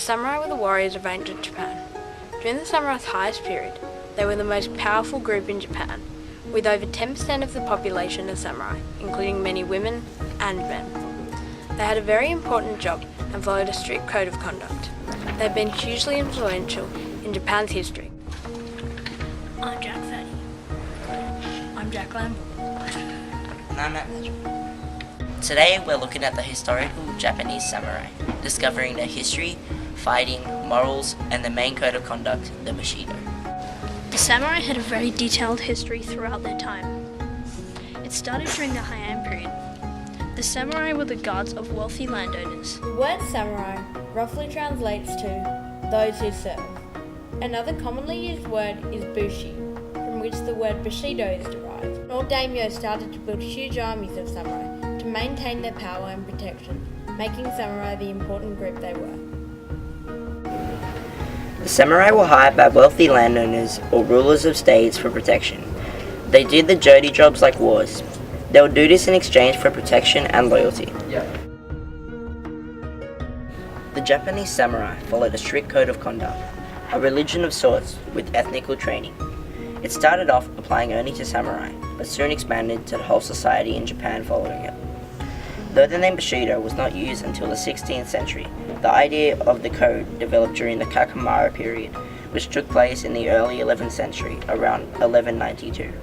samurai were the warriors of ancient Japan. During the samurai's highest period, they were the most powerful group in Japan, with over 10% of the population as samurai, including many women and men. They had a very important job and followed a strict code of conduct. They have been hugely influential in Japan's history. I'm Jack Faddy. I'm Jack Lamble. And I'm Madgwick. Today we're looking at the historical Japanese samurai, discovering their history, fighting, morals, and the main code of conduct, the Bushido. The samurai had a very detailed history throughout their time. It started during the Heian period. The samurai were the guards of wealthy landowners. The word samurai roughly translates to those who serve. Another commonly used word is bushi, from which the word bushido is derived. All daimyo started to build huge armies of samurai to maintain their power and protection, making samurai the important group they were. The samurai were hired by wealthy landowners or rulers of states for protection. They did the dirty jobs like wars. They would do this in exchange for protection and loyalty. The Japanese samurai followed a strict code of conduct, a religion of sorts with ethnical training. It started off applying only to samurai, but soon expanded to the whole society in Japan following it. Though the name Bushido was not used until the 16th century, the idea of the code developed during the Kakamara period, which took place in the early 11th century, around 1192.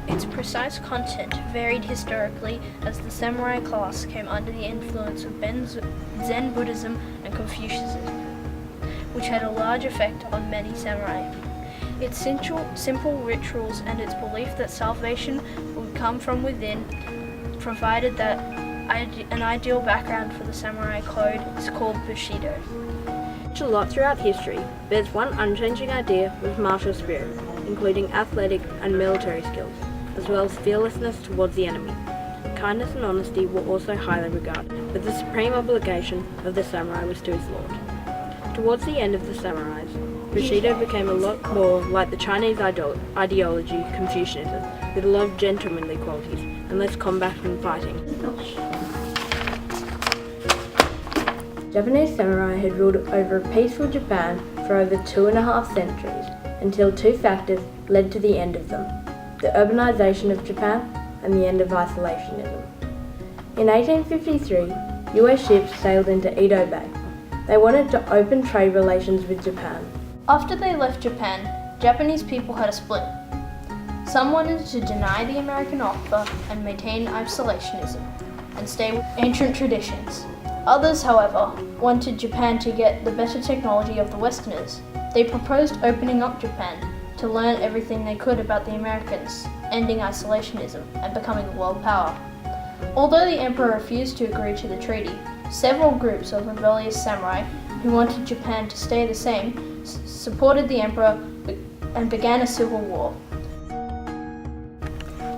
Its precise content varied historically as the samurai class came under the influence of Zen Buddhism and Confucianism, which had a large effect on many samurai. Its simple rituals and its belief that salvation would come from within provided that an ideal background for the samurai code is called Bushido. A lot throughout history, there's one unchanging idea with martial spirit, including athletic and military skills, as well as fearlessness towards the enemy. Kindness and honesty were also highly regarded, but the supreme obligation of the samurai was to his lord. Towards the end of the samurais, Bushido became a lot more like the Chinese ideology Confucianism, with a lot of gentlemanly qualities and less combat and fighting. Japanese samurai had ruled over a peaceful Japan for over 2.5 centuries, until two factors led to the end of them: the urbanization of Japan and the end of isolationism. In 1853, US ships sailed into Edo Bay. They wanted to open trade relations with Japan. After they left Japan, Japanese people had a split. Some wanted to deny the American offer and maintain isolationism and stay with ancient traditions. Others, however, wanted Japan to get the better technology of the Westerners. They proposed opening up Japan to learn everything they could about the Americans, ending isolationism and becoming a world power. Although the emperor refused to agree to the treaty, several groups of rebellious samurai who wanted Japan to stay the same supported the emperor and began a civil war.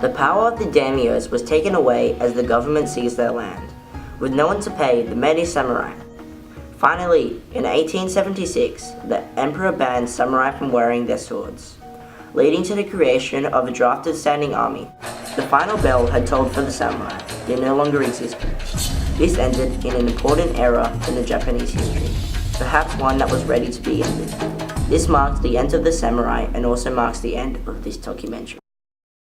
The power of the daimyos was taken away as the government seized their land. With no one to pay, they made a samurai. Finally, in 1876, the emperor banned samurai from wearing their swords, leading to the creation of a drafted standing army. The final bell had tolled for the samurai. They no longer existed. This ended in an important era in the Japanese history, perhaps one that was ready to be ended. This marks the end of the samurai and also marks the end of this documentary.